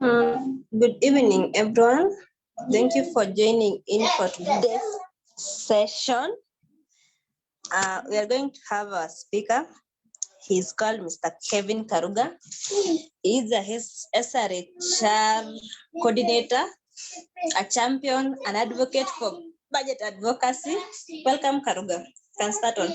Good evening, everyone. Thank you for joining in for today's session. We are going to have a speaker. He's called Mr. Kevin Karuga. He's a SRHR coordinator, a champion, an advocate for budget advocacy. Welcome, Karuga. You can start on.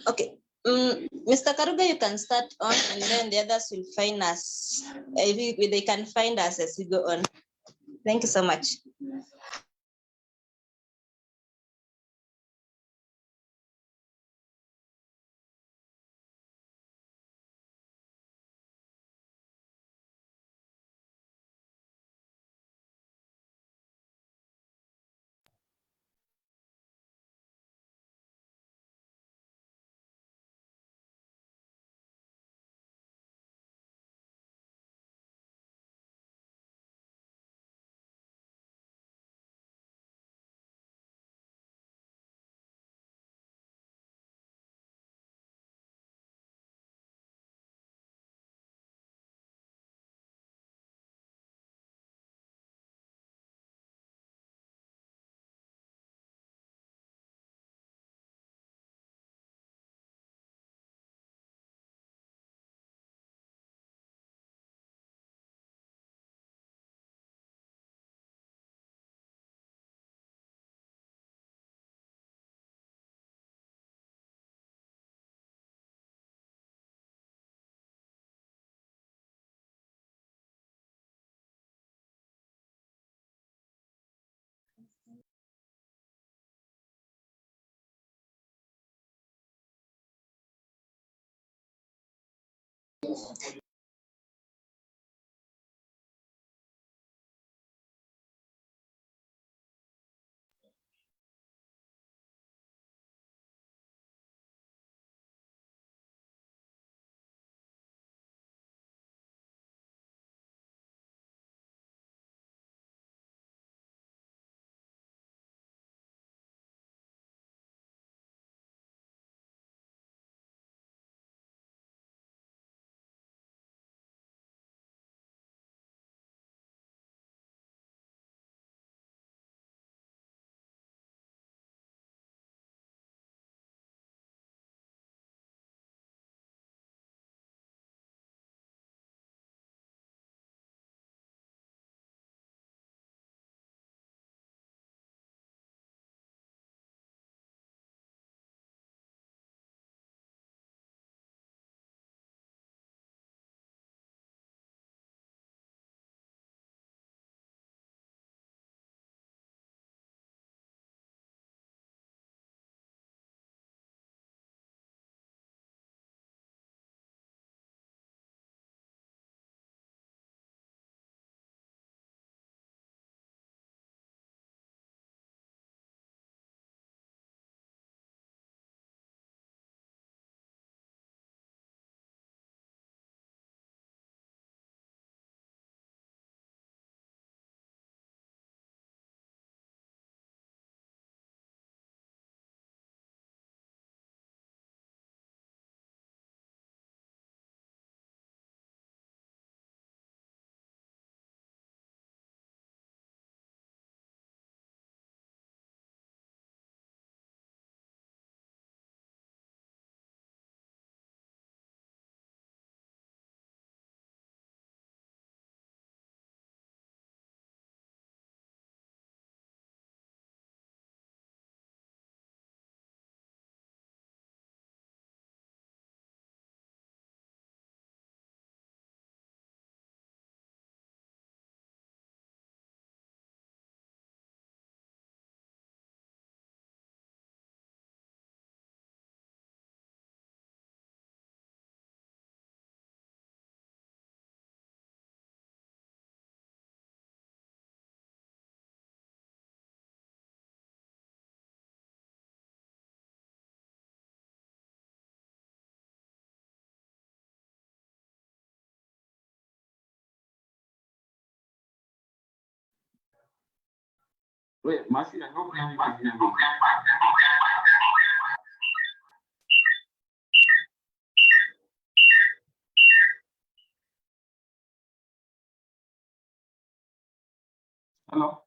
Okay. Mr. Karuga, you can start on, and then the others will find us. They can find us as we go on. Thank you so much. Wait, Marcy, I hope now you can hear me. Hello?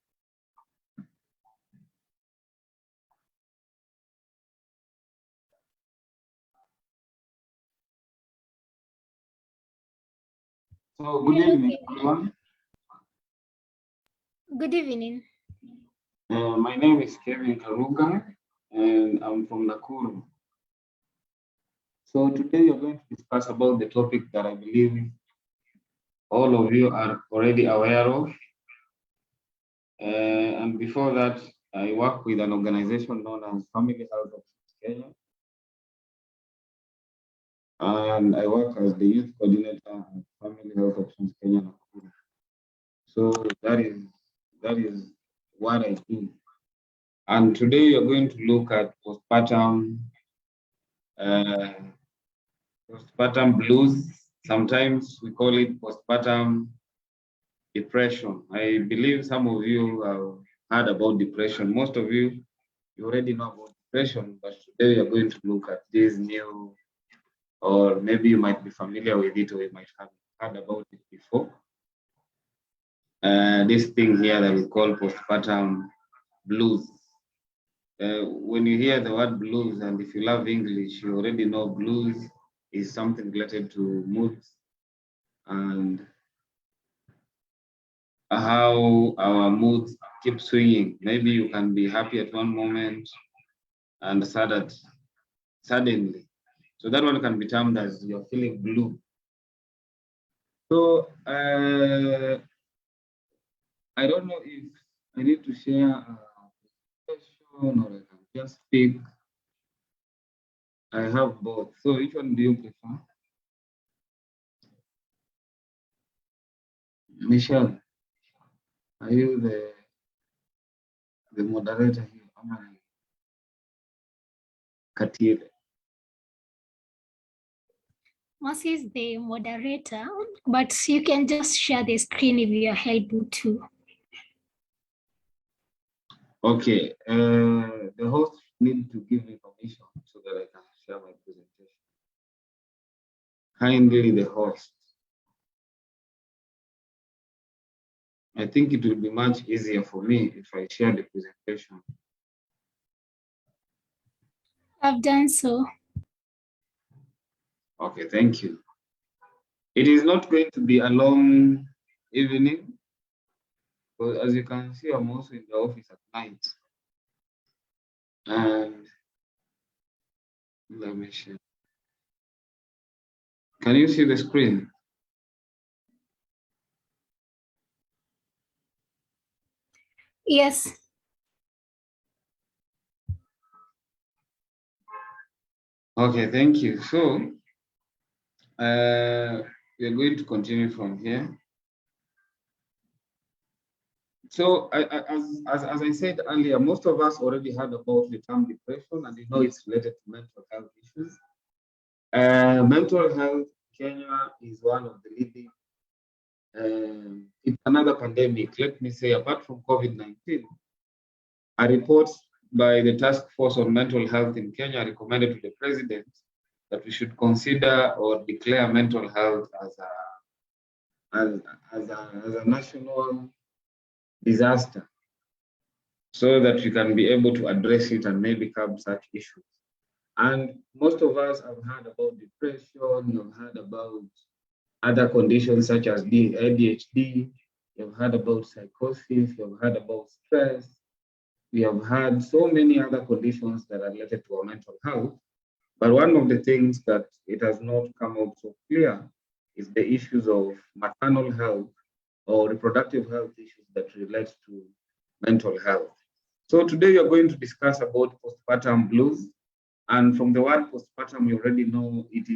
So, good evening, everyone. Good evening. My name is Kevin Karuga, and I'm from Nakuru. So, today we're going to discuss about the topic that I believe all of you are already aware of. And before that, I work with an organization known as Family Health Options Kenya. And I work as the youth coordinator at Family Health Options Kenya Nakuru. So that is what I do. And today we are going to look at postpartum blues. Sometimes we call it postpartum depression. I believe some of you have heard about depression. Most of you already know about depression, but today we are going to look at this new, or maybe you might be familiar with it, or you might have heard about it before. This thing here that we call postpartum blues. When you hear the word blues, and if you love English, you already know blues is something related to moods and how our moods keep swinging. Maybe you can be happy at one moment and sad suddenly. So that one can be termed as you're feeling blue. So I don't know if I need to share a question or I can just speak. I have both. So which one do you prefer? Michelle, are you the moderator here? Am I Katire? Mercy is the moderator, but you can just share the screen if you are able to. Okay, the host need to give me permission so that I can share my presentation. Kindly, the host. I think it will be much easier for me if I share the presentation. I've done so. Okay, thank you. It is not going to be a long evening, but as you can see, I'm also in the office at night. And let me share. Can you see the screen? Yes. Okay, thank you. So we're going to continue from here. So as I said earlier, most of us already heard about the term depression, and you know it's related to mental health issues. Mental health in Kenya is one of the leading. It's another pandemic. Let me say, apart from COVID-19, a report by the Task Force on Mental Health in Kenya recommended to the president that we should consider or declare mental health as a national disaster, so that we can be able to address it and maybe curb such issues. And most of us have heard about depression, you've heard about other conditions such as ADHD, you've heard about psychosis, you've heard about stress, we have had so many other conditions that are related to our mental health. But one of the things that it has not come out so clear is the issues of maternal health or reproductive health issues that relate to mental health. So today we are going to discuss about postpartum blues. And from the word postpartum, you already know it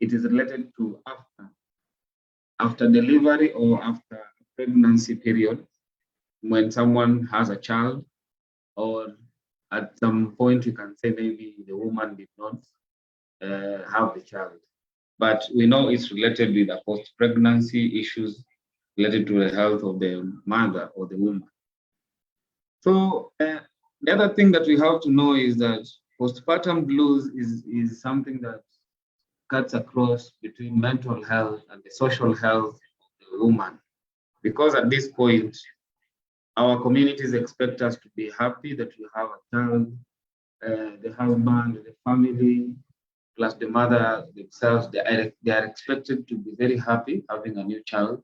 is related to after delivery or after pregnancy period, when someone has a child, or at some point you can say maybe the woman did not have the child. But we know it's related with the post-pregnancy issues related to the health of the mother or the woman. So the other thing that we have to know is that postpartum blues is something that cuts across between mental health and the social health of the woman. Because at this point, our communities expect us to be happy that we have a child, the husband, the family, plus the mother themselves, they are expected to be very happy having a new child.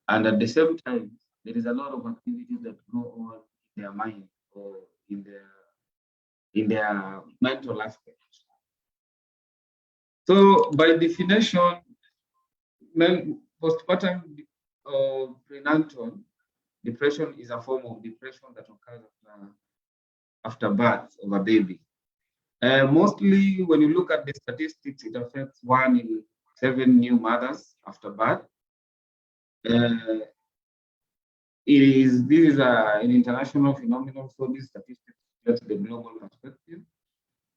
And at the same time, there is a lot of activities that go on in their mind or in their mental aspects. So by definition, postpartum or prenatal depression is a form of depression that occurs after birth of a baby. Mostly when you look at the statistics, it affects 1 in 7 new mothers after birth. This is an international phenomenon, so these statistics reflect the global perspective.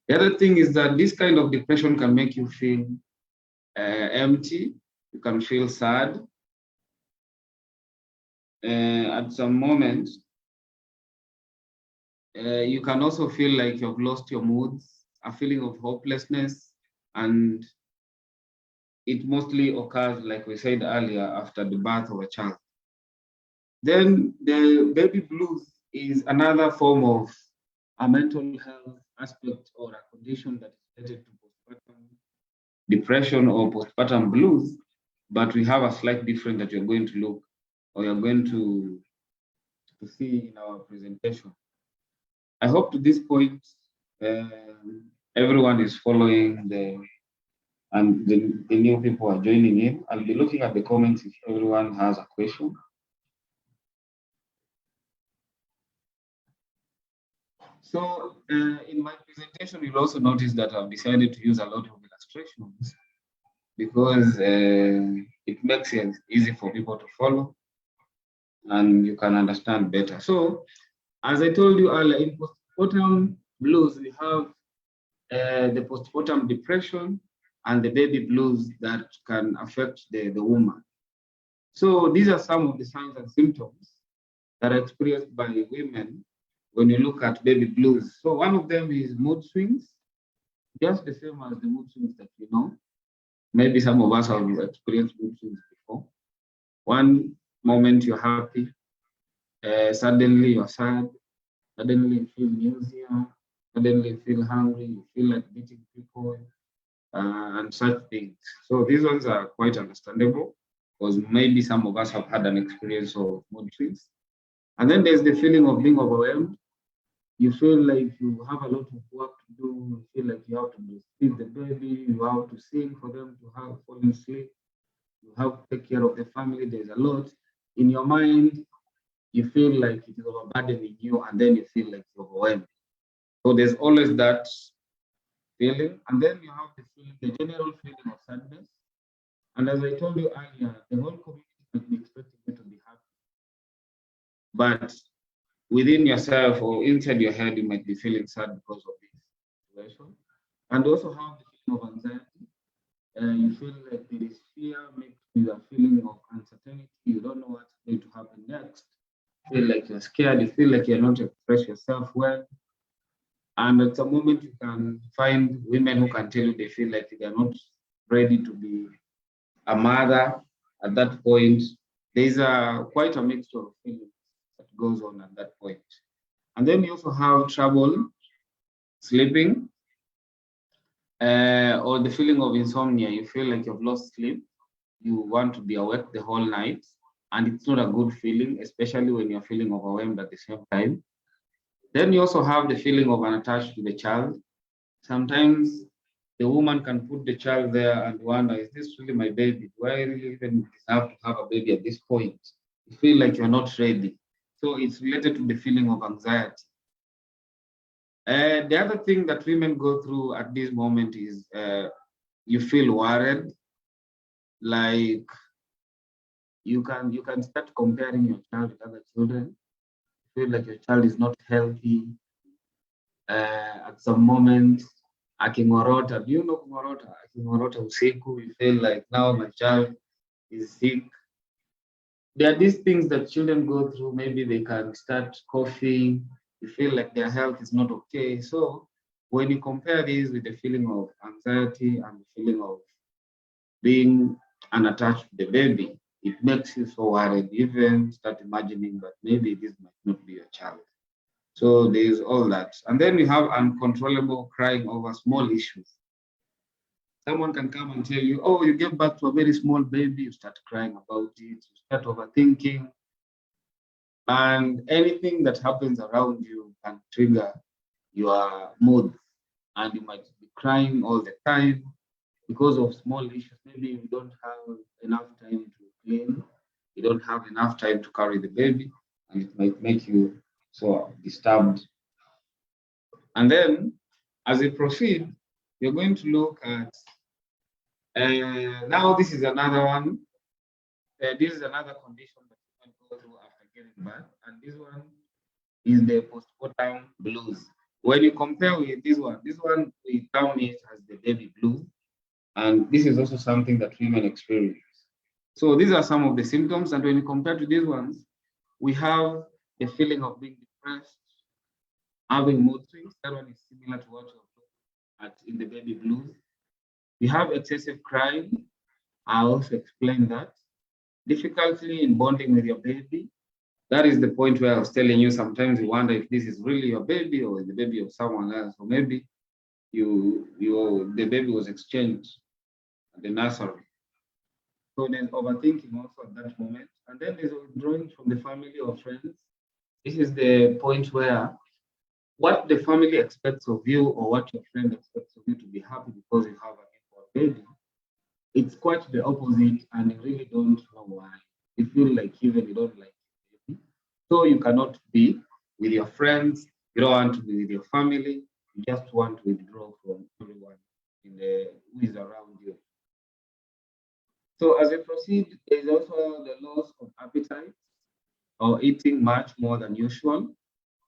The other thing is that this kind of depression can make you feel empty, you can feel sad. At some moments, you can also feel like you've lost your moods, a feeling of hopelessness, and it mostly occurs, like we said earlier, after the birth of a child. Then the baby blues is another form of a mental health aspect or a condition that is related to postpartum depression or postpartum blues, but we have a slight difference that you're going to look or you're going to see in our presentation. I hope to this point, everyone is following and the new people are joining in. I'll be looking at the comments if everyone has a question. So in my presentation, you'll also notice that I've decided to use a lot of illustrations because it makes it easy for people to follow and you can understand better. So as I told you earlier, in postpartum blues, we have the postpartum depression and the baby blues that can affect the woman. So these are some of the signs and symptoms that are experienced by women when you look at baby blues. So one of them is mood swings, just the same as the mood swings that we know. Maybe some of us have experienced mood swings before. One moment you're happy, suddenly you're sad, suddenly you feel nausea, suddenly you feel hungry, you feel like beating people, and such things. So these ones are quite understandable because maybe some of us have had an experience of mood swings. And then there's the feeling of being overwhelmed. You feel like you have a lot of work to do. You feel like you have to feed the baby. You have to sing for them to have fallen asleep. You have to take care of the family. There's a lot in your mind. You feel like it is overburdening you, and then you feel like you're overwhelmed. So there's always that feeling, and then you have the general feeling of sadness. And as I told you earlier, the whole community might be expecting you to be happy, but within yourself or inside your head, you might be feeling sad because of this situation. And also have the feeling of anxiety. You feel like there is fear mixed with a feeling of uncertainty. You don't know what's going to happen next. You feel like you're scared. You feel like you're not express yourself well. And at some moment, you can find women who can tell you they feel like they're not ready to be a mother at that point. There's quite a mixture of feelings that goes on at that point. And then you also have trouble sleeping or the feeling of insomnia. You feel like you've lost sleep. You want to be awake the whole night. And it's not a good feeling, especially when you're feeling overwhelmed at the same time. Then you also have the feeling of unattached to the child. Sometimes the woman can put the child there and wonder, is this really my baby? Do I really even deserve to have a baby at this point? You feel like you're not ready. So it's related to the feeling of anxiety. The other thing that women go through at this moment is you feel worried, like you can start comparing your child with other children. You feel like your child is not healthy. At some moment, akingorota. Do you know kungorota? Akingorota usiku. You feel like now my child is sick. there are these things that children go through. Maybe they can start coughing, you feel like their health is not okay. So when you compare these with the feeling of anxiety and the feeling of being unattached to the baby, it makes you so worried. You even start imagining that maybe this might not be your child. So there's all that. And then we have uncontrollable crying over small issues. Someone can come and tell you, oh, you gave birth to a very small baby, you start crying about it, you start overthinking, and anything that happens around you can trigger your mood, and you might be crying all the time because of small issues. Maybe you don't have enough time to clean, you don't have enough time to carry the baby, and it might make you so disturbed. And then as we proceed, we're going to look at now this is another one. This is another condition that you can go through after giving birth, and this one is the postpartum blues. When you compare with this one we term it as the baby blues, and this is also something that women experience. So these are some of the symptoms, and when you compare to these ones, we have the feeling of being depressed, having mood swings. That one is similar to what you're at in the baby blues. We have excessive crying. I also explained that. Difficulty in bonding with your baby. That is the point where I was telling you sometimes you wonder if this is really your baby or the baby of someone else, or maybe the baby was exchanged at the nursery. So there's overthinking also at that moment. And then there's withdrawing from the family or friends. This is the point where what the family expects of you or what your friend expects of you to be happy because you have a newborn baby, it's quite the opposite, and you really don't know why. You feel like even you don't like your baby. So you cannot be with your friends, you don't want to be with your family, you just want to withdraw from everyone who is around you. So as we proceed, there is also the loss of appetite or eating much more than usual.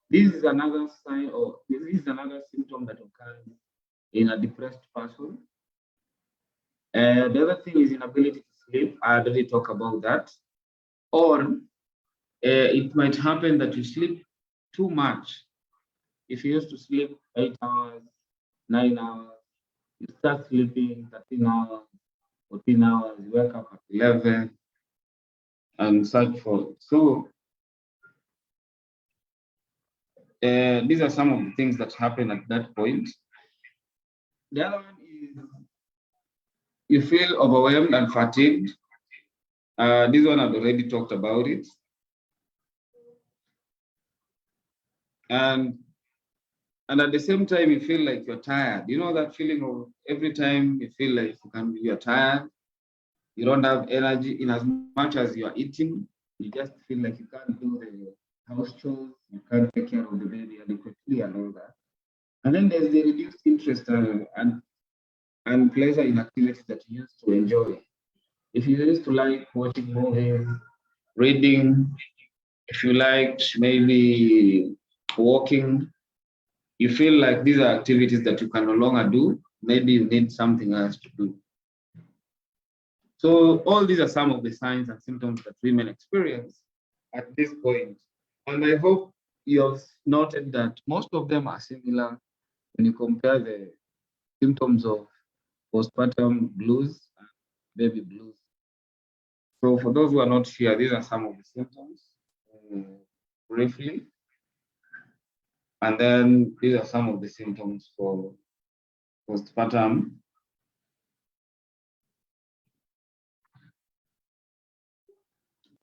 This is another sign, or this is another symptom that occurs in a depressed person. The other thing is inability to sleep. I already talked about that. Or it might happen that you sleep too much. If you used to sleep 8 hours, 9 hours, you start sleeping 13 hours, 14 hours, you wake up at 11, and such forth. So these are some of the things that happen at that point. The other one is you feel overwhelmed and fatigued. This one I've already talked about it. And at the same time, you feel like you're tired. You know that feeling of every time you feel like you're tired, you don't have energy in as much as you're eating, you just feel like you can't do the house chores, you can't take care of the baby adequately and all that. And then there's the reduced interest and pleasure in activities that you used to enjoy. If you used to like watching movies, reading, if you liked maybe walking, you feel like these are activities that you can no longer do. Maybe you need something else to do. So all these are some of the signs and symptoms that women experience at this point. And I hope you have noted that most of them are similar when you compare the symptoms of postpartum blues and baby blues. So for those who are not here, these are some of the symptoms briefly. And then these are some of the symptoms for postpartum.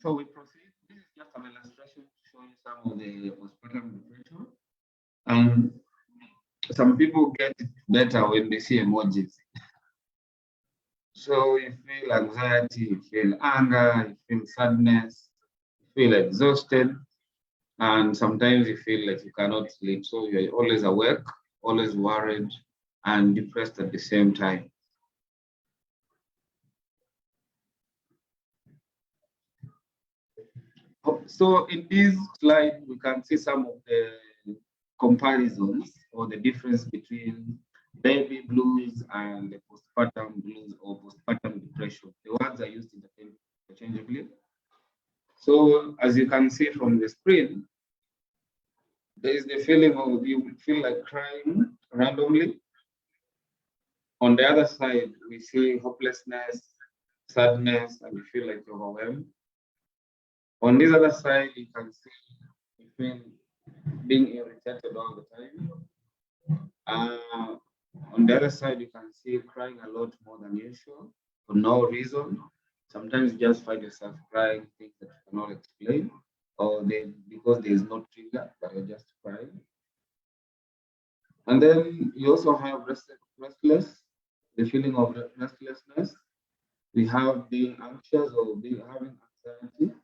So we proceed. This is just an illustration to show you some of the postpartum depression. And some people get it better when they see emojis. So you feel anxiety, you feel anger, you feel sadness, you feel exhausted, and sometimes you feel like you cannot sleep. So you're always awake, always worried, and depressed at the same time. So in this slide, we can see some of the comparisons or the difference between baby blues and the postpartum blues or postpartum depression. The words are used interchangeably. So as you can see from the screen, there is the feeling of you feel like crying randomly. On the other side, we see hopelessness, sadness, and you feel like you're overwhelmed. On this other side, you can see you feel being irritated all the time. On the other side, you can see crying a lot more than usual for no reason. Sometimes you just find yourself crying things that you cannot explain, or because there is no trigger, but you're just crying. And then you also have restless, the feeling of restlessness. We have being anxious or having anxiety.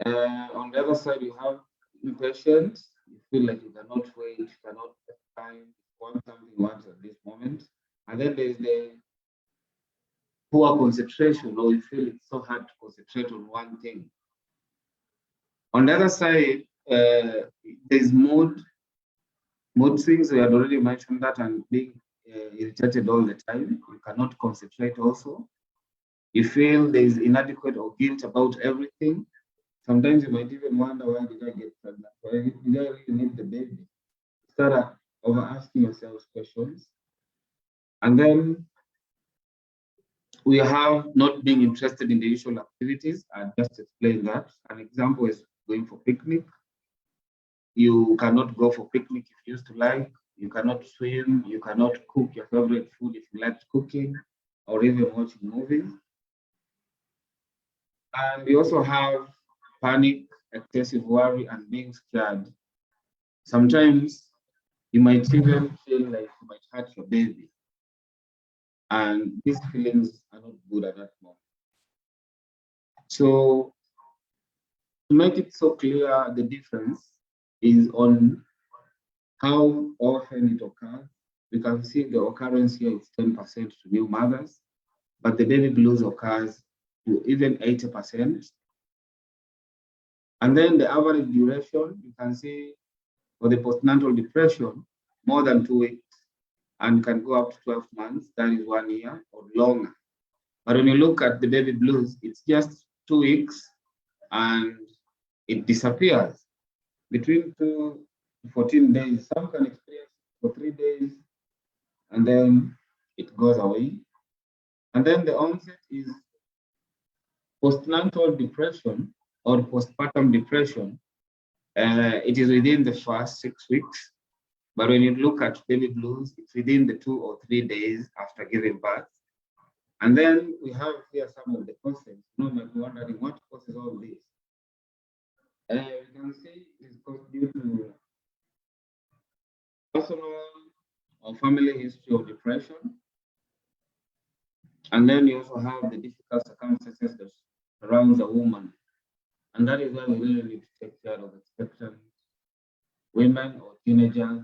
On the other side, you have impatience. You feel like you cannot wait, you cannot take time, you want something once at this moment. And then there's the poor concentration, or you feel it's so hard to concentrate on one thing. On the other side, there's mood swings. We had already mentioned that, and being irritated all the time. You cannot concentrate also. You feel there is inadequate or guilt about everything. Sometimes you might even wonder, why did I get pregnant? Why did I really need the baby? Start over asking yourselves questions. And then we have not being interested in the usual activities. I just explained that. An example is going for picnic. You cannot go for picnic if you used to like. You cannot swim. You cannot cook your favorite food if you like cooking, or even watching movies. And we also have panic, excessive worry, and being scared. Sometimes you might even feel like you might hurt your baby. And these feelings are not good at that moment. So to make it so clear, the difference is on how often it occurs. We can see the occurrence here is 10% to new mothers, but the baby blues occurs to even 80%. And then the average duration, you can see for the postnatal depression, more than 2 weeks, and can go up to 12 months, that is 1 year or longer. But when you look at the baby blues, it's just 2 weeks and it disappears between 2 to 14 days. Some can experience for 3 days and then it goes away. And then the onset is postnatal depression or postpartum depression. It is within the first 6 weeks. But when you look at baby blues, it's within the 2 or 3 days after giving birth. And then we have here some of the causes. You might be wondering what causes all this. You can see it's caused due to personal or family history of depression. And then you also have the difficult circumstances that surround the woman. And that is why we really need to take care of expectant women or teenagers.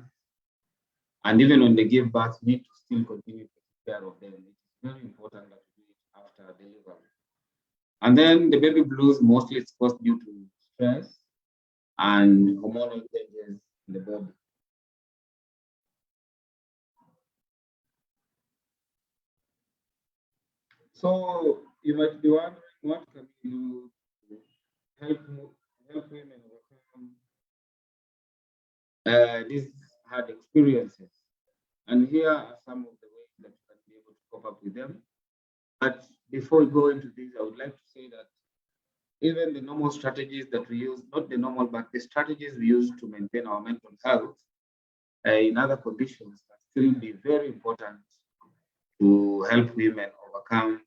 And even when they give birth, need to still continue to take care of them. It's very important that we do it after delivery. And then the baby blues, mostly it's caused due to stress and hormonal changes in the body. So you might be wondering, what can you do to help women overcome these hard experiences? And here are some of the ways that you can be able to cope up with them. But before we go into this, I would like to say that even the normal strategies that we use, not the normal, but the strategies we use to maintain our mental health in other conditions can still be very important to help women overcome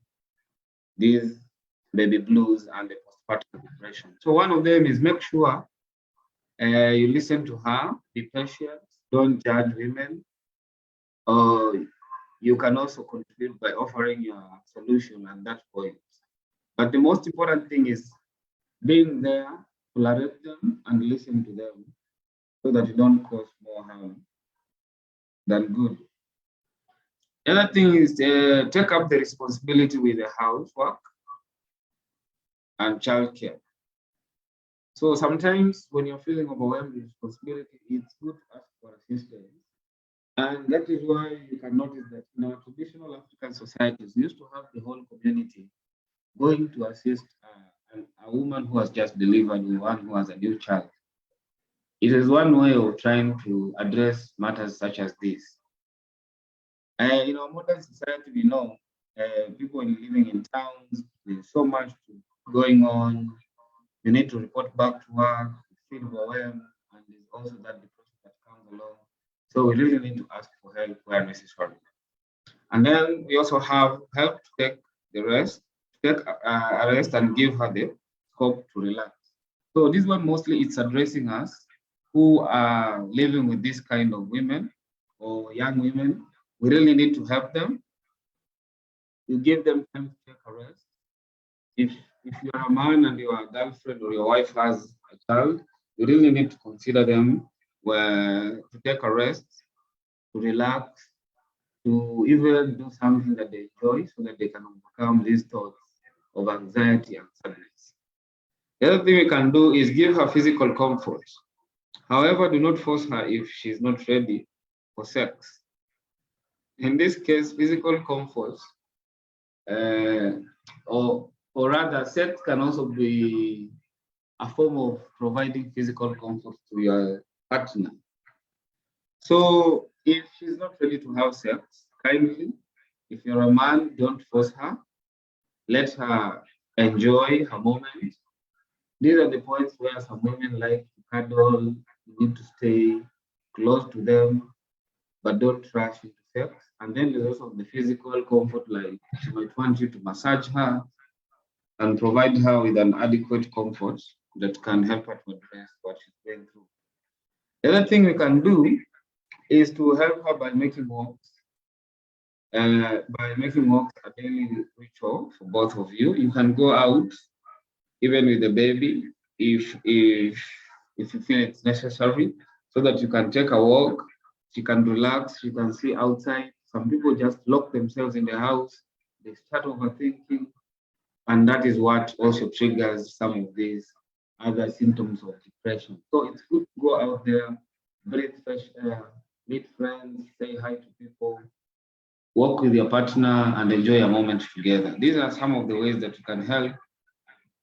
these baby blues and the postpartum depression. So one of them is make sure you listen to her, be patient, don't judge women. You can also contribute by offering your solution at that point. But the most important thing is being there, tolerate them, and listen to them so that you don't cause more harm than good. The other thing is take up the responsibility with the housework and childcare. So sometimes when you're feeling overwhelmed with responsibility, it's good to ask for assistance. And that is why you can notice that in our traditional African societies, we used to have the whole community going to assist a woman who has just delivered or one who has a new child. It is one way of trying to address matters such as this. In our modern society, we know people living in towns, there's so much going on. You need to report back to work, you feel overwhelmed, and there's also that depression that comes along. So we really need to ask for help where necessary. And then we also have help to take the rest, take a rest and give her the scope to relax. So this one mostly it's addressing us who are living with this kind of women or young women. We really need to help them. You give them time to take a rest. If you're a man and your girlfriend or your wife has a child, you really need to consider them where to take a rest, to relax, to even do something that they enjoy so that they can overcome these thoughts of anxiety and sadness. The other thing we can do is give her physical comfort. However, do not force her if she's not ready for sex. In this case, physical comfort, or rather, sex can also be a form of providing physical comfort to your partner. So if she's not ready to have sex, kindly, if you're a man, don't force her. Let her enjoy her moment. These are the points where some women like to cuddle, you need to stay close to them, but don't rush into sex. And then there's also the physical comfort, like she might want you to massage her and provide her with an adequate comfort that can help her to address what she's going through. The other thing we can do is to help her by making walks. By making walks a daily ritual for both of you. You can go out even with the baby if you feel it's necessary, so that you can take a walk, she can relax, she can see outside. Some people just lock themselves in the house, they start overthinking, and that is what also triggers some of these other symptoms of depression. So it's good to go out there, breathe fresh air, meet friends, say hi to people, work with your partner, and enjoy a moment together. These are some of the ways that you can help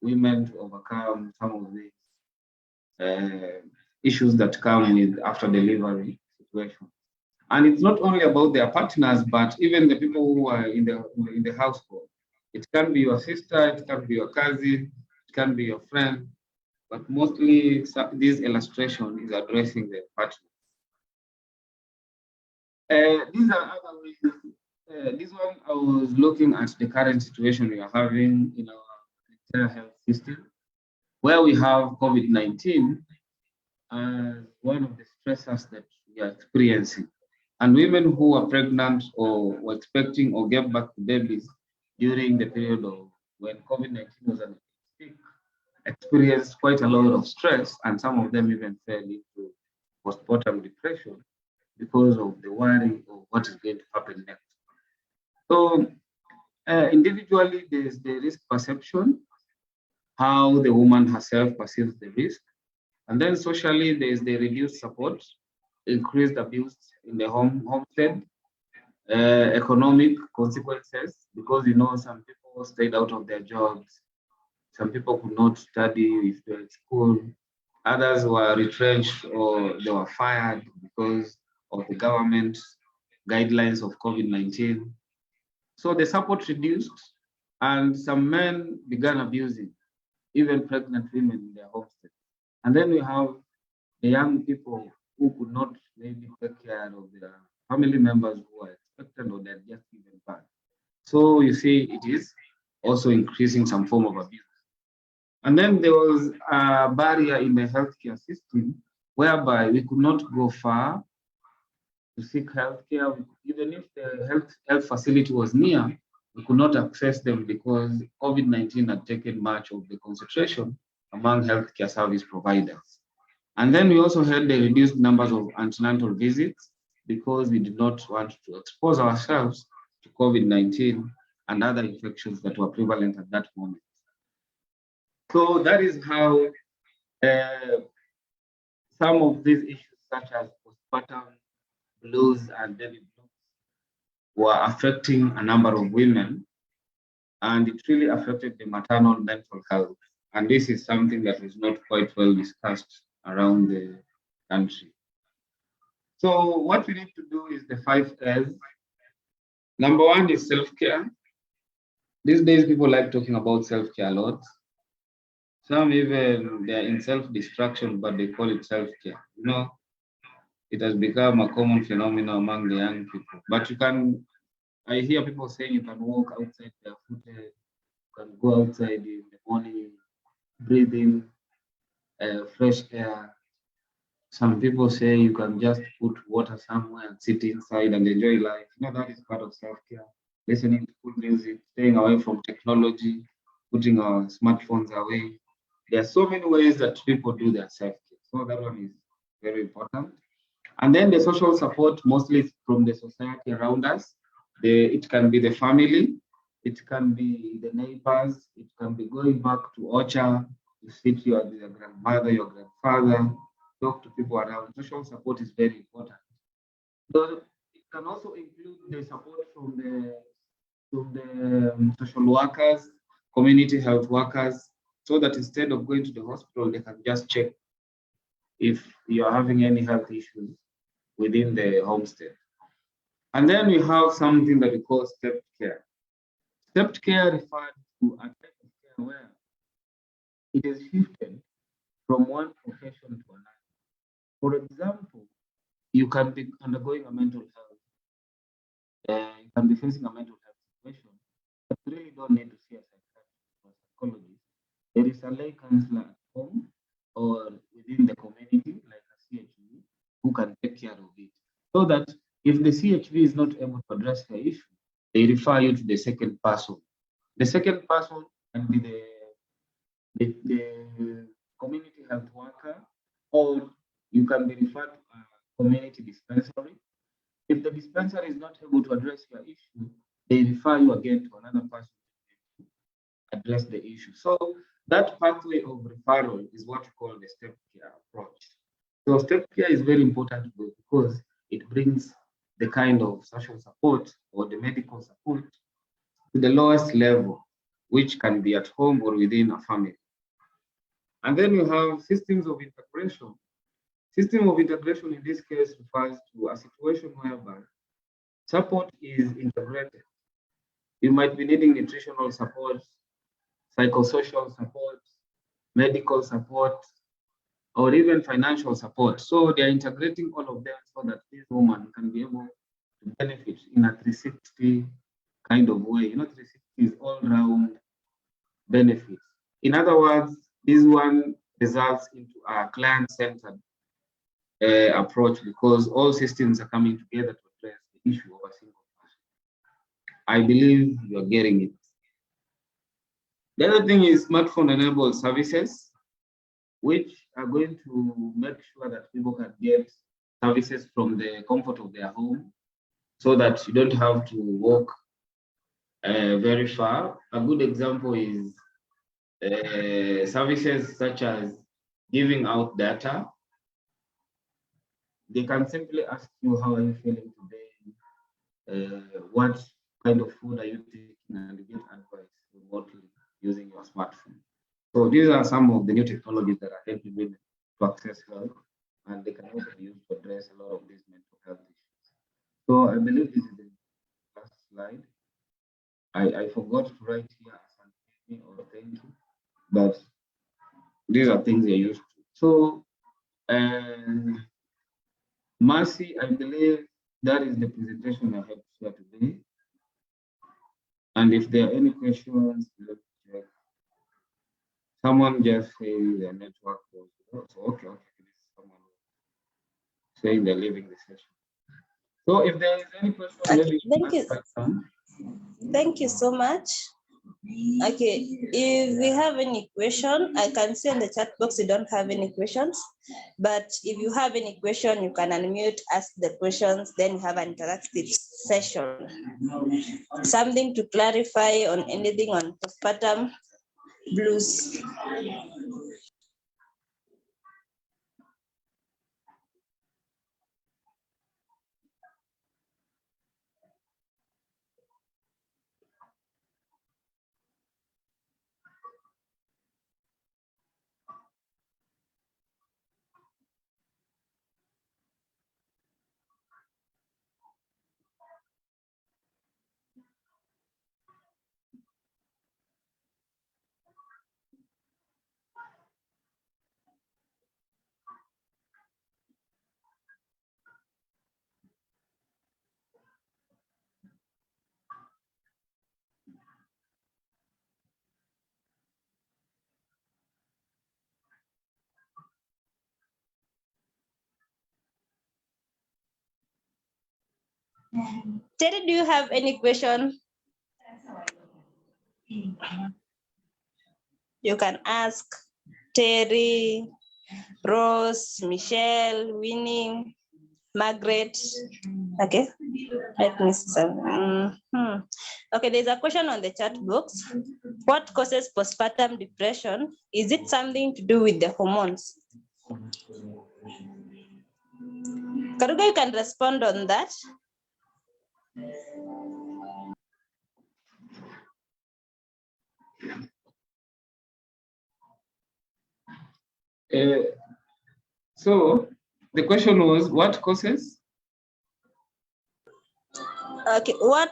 women to overcome some of these issues that come with after delivery situation. And it's not only about their partners, but even the people who are in the household. It can be your sister, it can be your cousin, it can be your friend, but mostly this illustration is addressing the partner. These are other ways. This one, I was looking at the current situation we are having in our entire health system, where we have COVID-19 as one of the stressors that we are experiencing. And women who are pregnant or were expecting or gave birth to babies during the period of when COVID-19 was at its peak experienced quite a lot of stress, and some of them even fell into postpartum depression because of the worry of what is going to happen next. So individually, there's the risk perception, how the woman herself perceives the risk. And then socially, there's the reduced support, increased abuse in the homestead, economic consequences, because some people stayed out of their jobs, some people could not study if they're at school, others were retrenched or they were fired because of the government guidelines of COVID-19. So the support reduced, and some men began abusing even pregnant women in their homestead. And then we have the young people who could not maybe take care of their family members who are expectant or they're just given birth. So you see, it is also increasing some form of abuse. And then there was a barrier in the healthcare system whereby we could not go far to seek healthcare. Even if the health facility was near, we could not access them because COVID-19 had taken much of the concentration among healthcare service providers. And then we also had the reduced numbers of antenatal visits because we did not want to expose ourselves to COVID-19 and other infections that were prevalent at that moment. So that is how some of these issues, such as postpartum blues and baby blues, were affecting a number of women, and it really affected the maternal mental health. And this is something that is not quite well discussed around the country. So what we need to do is the 5 L's. Number 1 is self-care. These days, people like talking about self-care a lot. Some even they're in self-destruction, but they call it self-care. It has become a common phenomenon among the young people. But I hear people saying you can walk outside barefooted, you can go outside in the morning, breathe in fresh air. Some people say you can just put water somewhere and sit inside and enjoy life. That is part of self-care. Listening to good music, staying away from technology, putting our smartphones away. There are so many ways that people do their self-care. So that one is very important. And then the social support, mostly from the society around us. It can be the family, it can be the neighbors, it can be going back to Ocha, to sit your grandmother, your grandfather, talk to people around. Social support is very important. So it can also include the support from the social workers, community health workers, so that instead of going to the hospital, they can just check if you are having any health issues within the homestead. And then we have something that we call stepped care. Stepped care refers to a type of care where it is shifted from one profession to another. For example, you can be undergoing a mental health, you can be facing a mental health situation, but you really don't need to see a psychiatrist or psychologist. There is a lay counselor at home or within the community, like a CHV, who can take care of it. So that if the CHV is not able to address the issue, they refer you to the second person. The second person can be the community health worker, or you can be referred to a community dispensary. If the dispensary is not able to address your issue, they refer you again to another person to address the issue. So that pathway of referral is what we call the step care approach. So step care is very important because it brings the kind of social support or the medical support to the lowest level, which can be at home or within a family. And then you have systems of integration. System of integration in this case refers to a situation whereby support is integrated. You might be needing nutritional support, psychosocial support, medical support, or even financial support. So they are integrating all of them so that this woman can be able to benefit in a 360 kind of way. 360 is all round benefits. In other words, this one results into a client-centered approach because all systems are coming together to address the issue of a single person. I believe you're getting it. The other thing is smartphone-enabled services, which are going to make sure that people can get services from the comfort of their home so that you don't have to walk very far. A good example is services such as giving out data. They can simply ask you, how are you feeling today? What kind of food are you taking? And you get advice remotely using your smartphone. So these are some of the new technologies that are helping women to access health, and they can also be used to address a lot of these mental health issues. So I believe this is the last slide. I forgot to write here something or thank you, but these are things you're used to. So Mercy, I believe that is the presentation I have to share today. And if there are any questions, let's check. Someone just saying the network was okay. Someone saying they're leaving the session. So if there is any question, okay, thank you so much. Okay, if we have any question, I can see in the chat box you don't have any questions, but if you have any question, you can unmute, ask the questions, then have an interactive session. Something to clarify on anything on postpartum blues. Terry, do you have any question? You can ask Terry, Rose, Michelle, Winnie, Margaret. Okay, let me see some. Okay, there's a question on the chat box. What causes postpartum depression? Is it something to do with the hormones? Karuga, you can respond on that. So the question was, what causes? Okay, what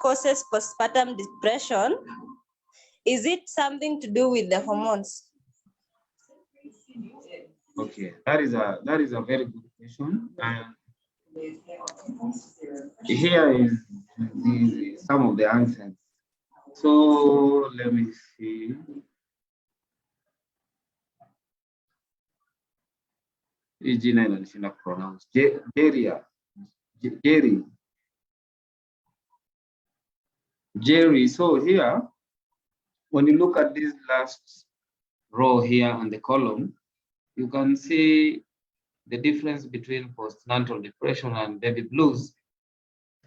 causes postpartum depression? Is it something to do with the hormones? Okay, that is a very good question. And here is some of the answers. So let me see. Gina inashinda pronounce. Jerry. So here, when you look at this last row here on the column, you can see the difference between postnatal depression and baby blues.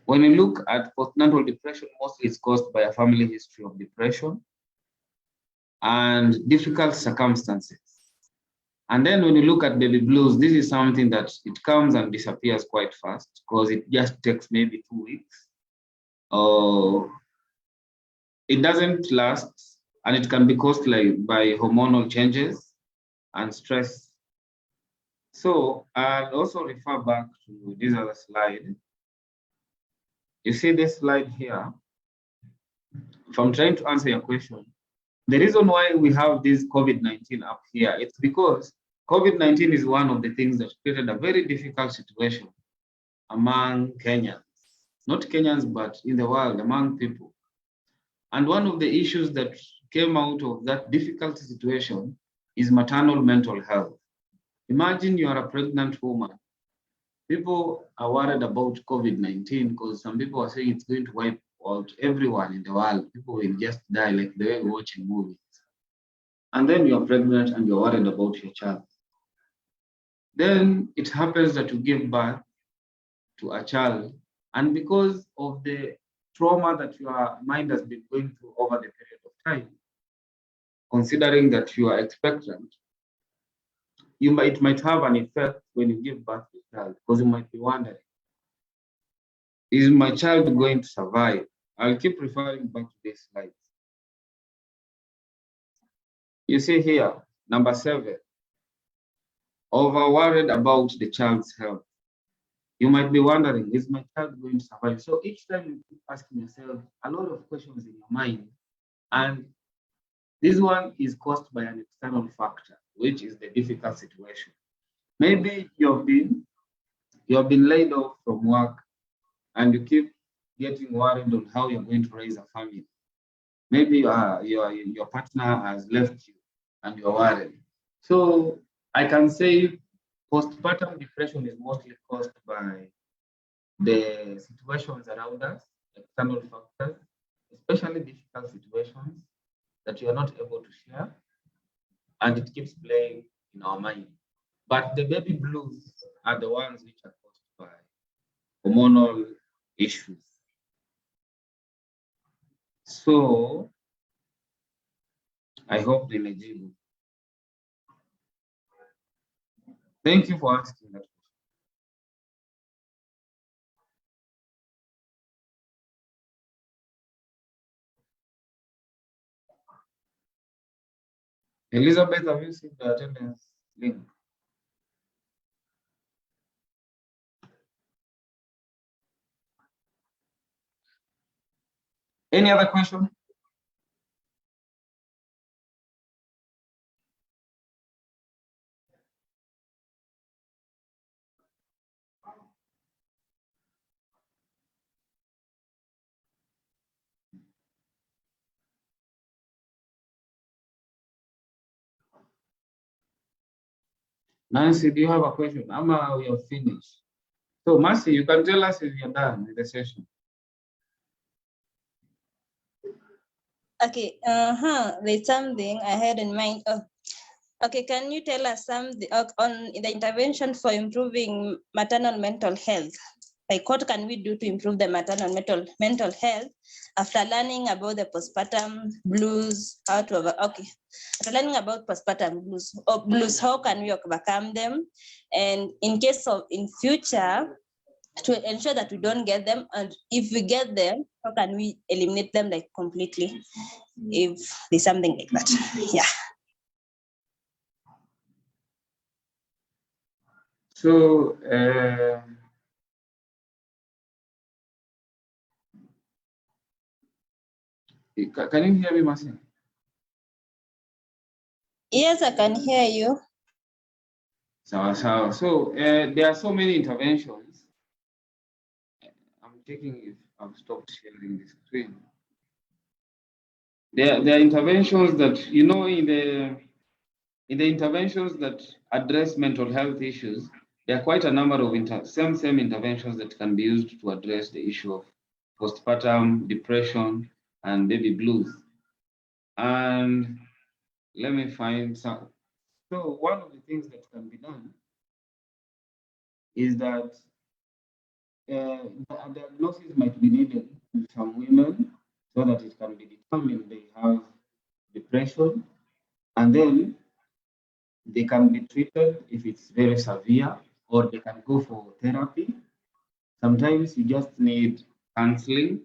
When you look at postnatal depression, mostly it's caused by a family history of depression and difficult circumstances. And then when you look at baby blues, this is something that it comes and disappears quite fast because it just takes maybe 2 weeks. It doesn't last, and it can be caused by hormonal changes and stress. So I'll also refer back to this other slide. You see this slide here? If I'm trying to answer your question, the reason why we have this COVID-19 up here, it's because COVID-19 is one of the things that created a very difficult situation among Kenyans, not Kenyans, but in the world, among people. And one of the issues that came out of that difficult situation is maternal mental health. Imagine you are a pregnant woman. People are worried about COVID-19 because some people are saying it's going to wipe out everyone in the world. People will just die like the way we're watching movies. And then you're pregnant and you're worried about your child. Then it happens that you give birth to a child, and because of the trauma that your mind has been going through over the period of time, considering that you are expectant, it might have an effect when you give birth to a child, because you might be wondering, is my child going to survive? I'll keep referring back to these slides. You see here, number 7, over worried about the child's health. You might be wondering, is my child going to survive? So each time you keep asking yourself a lot of questions in your mind, and this one is caused by an external factor, which is the difficult situation. Maybe you have been laid off from work, and you keep getting worried on how you're going to raise a family. Maybe your partner has left you, and you're worried. So I can say postpartum depression is mostly caused by the situations around us, external factors, especially difficult situations that you are not able to share, and it keeps playing in our mind. But the baby blues are the ones which are caused by hormonal issues. So I hope they may do. Thank you for asking that. Elizabeth, have you seen the attendance link? Any other question? Nancy, do you have a question? Ama we have finished. So Mercy, you can tell us if you're done with the session. Okay, there's something I had in mind. Oh, okay, can you tell us something on the intervention for improving maternal mental health? Like, what can we do to improve the maternal mental health after learning about the postpartum blues? After learning about postpartum blues, how can we overcome them? And in case of in future, to ensure that we don't get them, and if we get them, how can we eliminate them like completely? If there's something like that, yeah. So can you hear me, Mercy? Yes, I can hear you. So there are so many interventions. I'm checking if I've stopped sharing the screen. There are interventions that, you know, in the interventions that address mental health issues, there are quite a number of same interventions that can be used to address the issue of postpartum depression and baby blues. And let me find some. So one of the things that can be done is that a diagnosis might be needed in some women so that it can be determined they have depression, and then they can be treated if it's very severe, or they can go for therapy. Sometimes you just need counseling,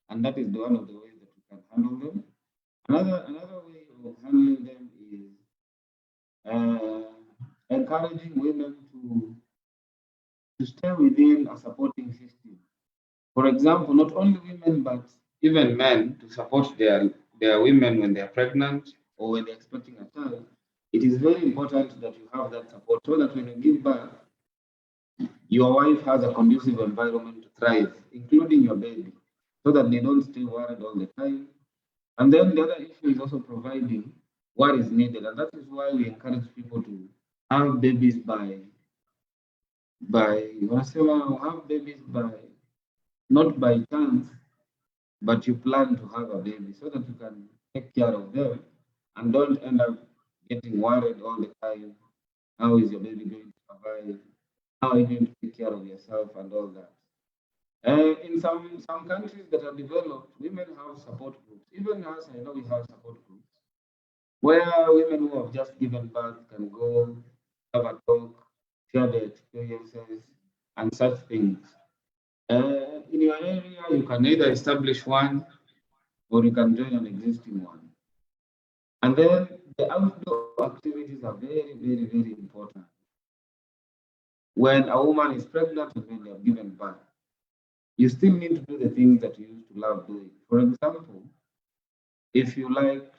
and that is one of the ways that you can handle them. Another way of handling them is encouraging women to stay within a supporting system. For example, not only women, but even men to support their women when they're pregnant or when they're expecting a child. It is very important that you have that support so that when you give birth, your wife has a conducive environment to thrive, including your baby, so that they don't stay worried all the time. And then the other issue is also providing what is needed, and that is why we encourage people to have babies by have babies by not by chance, but you plan to have a baby so that you can take care of them and don't end up getting worried all the time. How is your baby going to survive? How are you going to take care of yourself and all that? In some countries that are developed, women have support groups. Even us, I know we have support groups where women who have just given birth can go have a talk, share their experiences, and such things. In your area, you can either establish one or you can join an existing one. And then the outdoor activities are very, very, very important. When a woman is pregnant and when they have given birth, you still need to do the things that you used to love doing. For example, if you like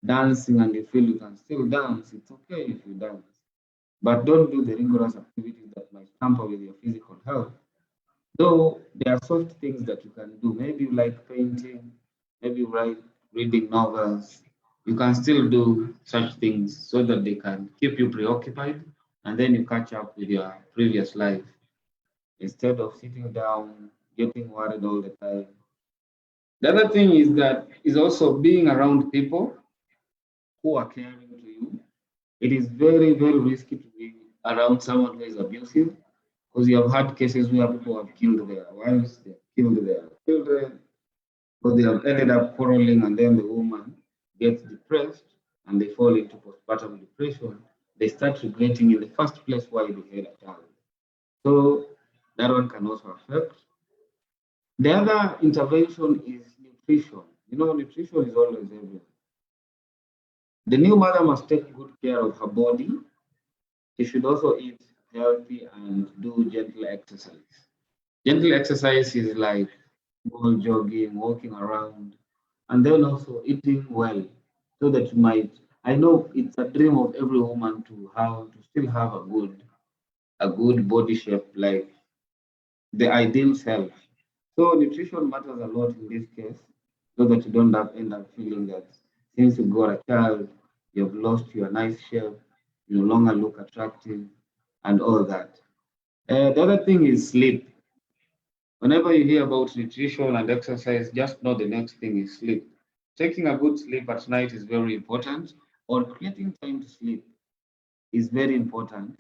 dancing and you feel you can still dance, it's okay if you dance. But don't do the rigorous activities that might tamper with your physical health. Though there are soft things that you can do. Maybe you like painting, maybe you like reading novels. You can still do such things so that they can keep you preoccupied and then you catch up with your previous life instead of sitting down, getting worried all the time. The other thing is also being around people who are caring to you. It is very, very risky to be around someone who is abusive because you have had cases where people have killed their wives, they have killed their children, because they have ended up quarreling, and then the woman gets depressed and they fall into postpartum depression. They start regretting in the first place why they had a child. So that one can also affect. The other intervention is nutrition. You know, nutrition is always everywhere. The new mother must take good care of her body. She should also eat healthy and do gentle exercise. Gentle exercise is like ball jogging, walking around, and then also eating well, so that you might. I know it's a dream of every woman to still have a good body shape, like the ideal self. So nutrition matters a lot in this case, so that you don't end up feeling that since you got a child, you've lost your nice shape, you no longer look attractive, and all that. The other thing is sleep. Whenever you hear about nutrition and exercise, just know the next thing is sleep. Taking a good sleep at night is very important, or creating time to sleep is very important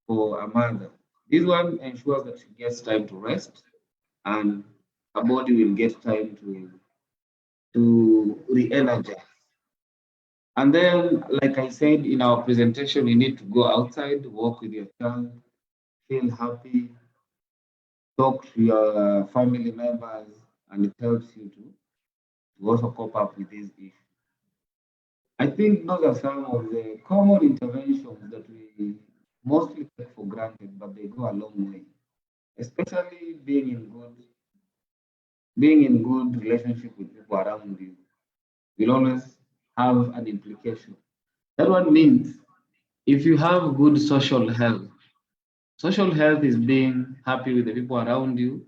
for a mother. This one ensures that she gets time to rest and her body will get time to re-energize. And then, like I said in our presentation, you need to go outside, walk with your child, feel happy, talk to your family members, and it helps you to also cope up with these issues. I think those are some of the common interventions that we mostly take for granted, but they go a long way, especially being in good relationship with people around you will always have an implication. That one means if you have good social health is being happy with the people around you,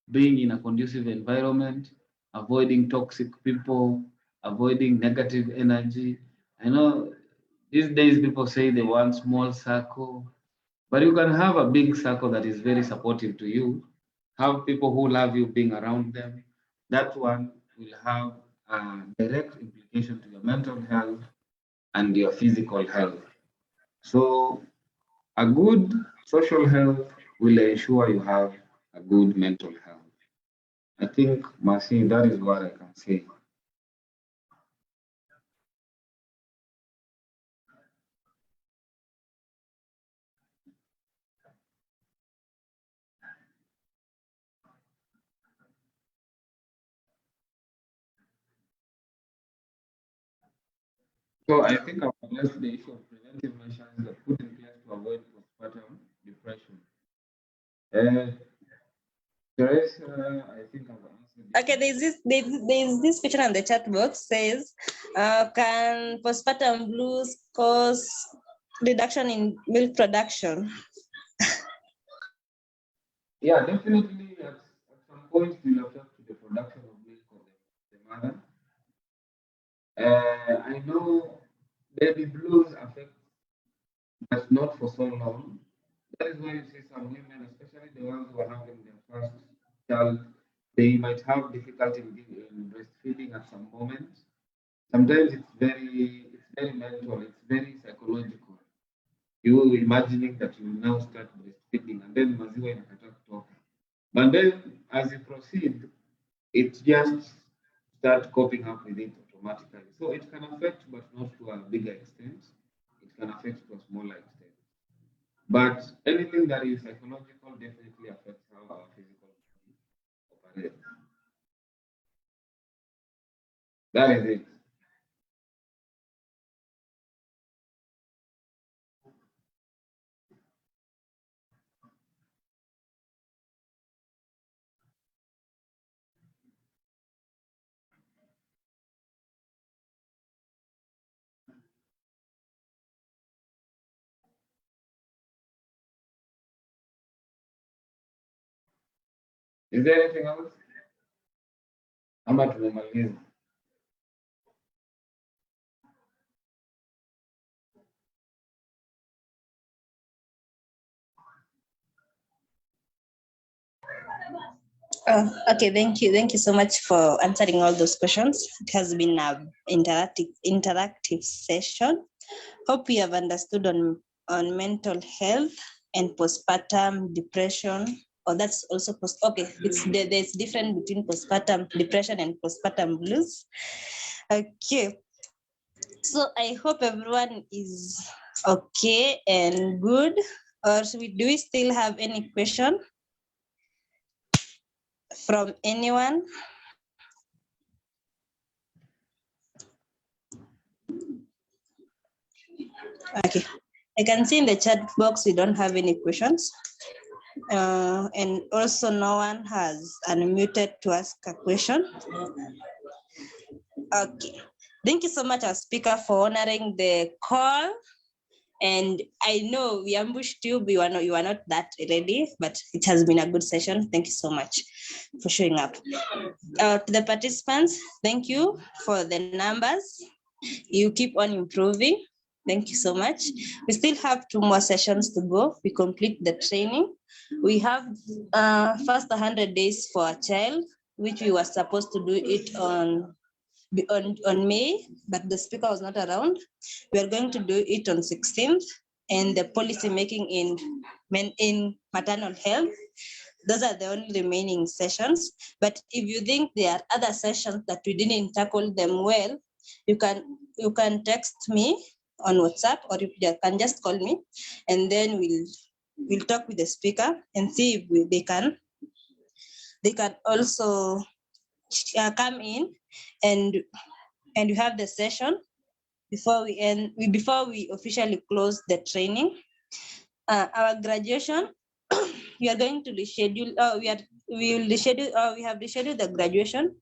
being in a conducive environment, avoiding toxic people, avoiding negative energy. I know these days people say they want small circle, but you can have a big circle that is very supportive to you. Have people who love you being around them. That one will have a direct implication to your mental health and your physical health. So a good social health will ensure you have a good mental health. I think, Marcy, that is what I can say. So I think I've addressed the issue of preventive measures that put in place to avoid postpartum depression. Uh, Teresa, I think I've answered this. Okay, there's this question on the chat box says, can postpartum blues cause reduction in milk production? Yeah, definitely at some point will affect the production of milk of the mother. I know baby blues affect, but not for so long. That is why you see some women, especially the ones who are having their first child, they might have difficulty in breastfeeding at some moment. Sometimes it's very mental, it's very psychological. You imagining that you will now start breastfeeding and then maziwa inakata kutoka. But then as you proceed, it just start coping up with it automatically. So it can affect, but not to a bigger extent. It can affect to a smaller extent. But anything that is psychological definitely affects how our physical body operates. That is it. Is there anything else? Ama tumemaliza. Okay, thank you. Thank you so much for answering all those questions. It has been an interactive session. Hope you have understood on mental health and postpartum depression. Oh, that's also okay. There's difference between postpartum depression and postpartum blues. Okay, so I hope everyone is okay and good. Or do we still have any question from anyone? Okay, I can see in the chat box we don't have any questions. And also no one has unmuted to ask a question. Okay, thank you so much, our speaker, for honoring the call. And I know we ambushed you, but you are not that ready, but it has been a good session. Thank you so much for showing up. To the participants, thank you for the numbers. You keep on improving. Thank you so much. We still have 2 more sessions to go. We complete the training. We have first 100 days for a child, which we were supposed to do it on May, but the speaker was not around. We are going to do it on 16th, and the policy making in maternal health. Those are the only remaining sessions. But if you think there are other sessions that we didn't tackle them well, you can text me on WhatsApp, or you can just call me, and then we'll talk with the speaker and see if they can also come in and you have the session before we officially close the training. Our graduation, we are going to reschedule. We have rescheduled the graduation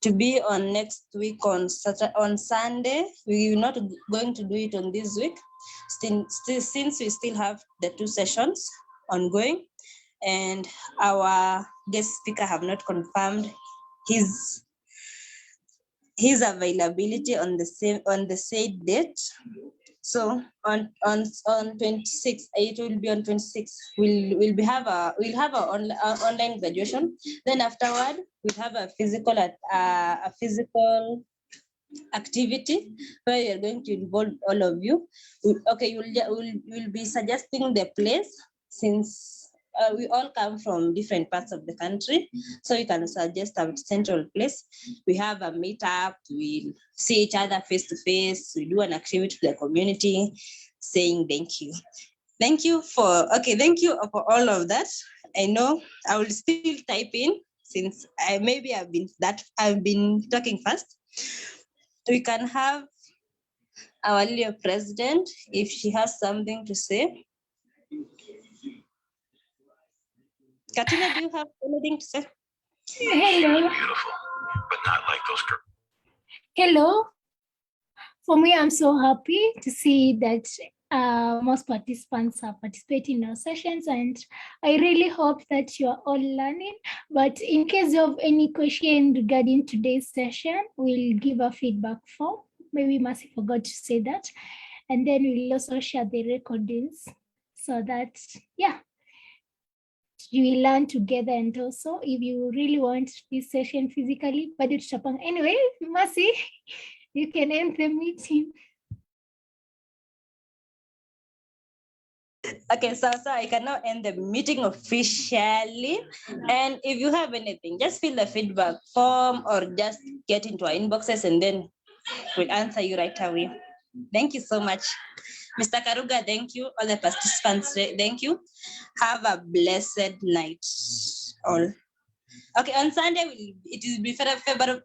to be on next week on Sunday. We are not going to do it on this week, since we still have the 2 sessions ongoing, and our guest speaker have not confirmed his availability on the said date. So on 26th, it will be on 26th. We'll have our online graduation. Then afterward, we'll have a physical activity where you're going to involve all of you. We'll be suggesting the place, since we all come from different parts of the country, so you can suggest a central place. We have a meetup, we'll see each other face to face, we do an activity to the community, saying thank you. Thank you for all of that. I know I will still type in, since I've been talking fast. We can have our Leo president if she has something to say. Katina, do you have anything to say? Hello. But not like those girls. Hello. For me, I'm so happy to see that most participants are participating in our sessions, and I really hope that you are all learning. But in case of any question regarding today's session, we'll give a feedback form. Maybe Mercy forgot to say that. And then we'll also share the recordings so that, you will learn together. And also, if you really want this session physically, but it's anyway, Mercy, you can end the meeting. Okay, so I can now end the meeting officially. And if you have anything, just fill the feedback form or just get into our inboxes, and then we'll answer you right away. Thank you so much. Mr. Karuga, thank you. All the participants, thank you. Have a blessed night, all. Okay, on Sunday, it will be February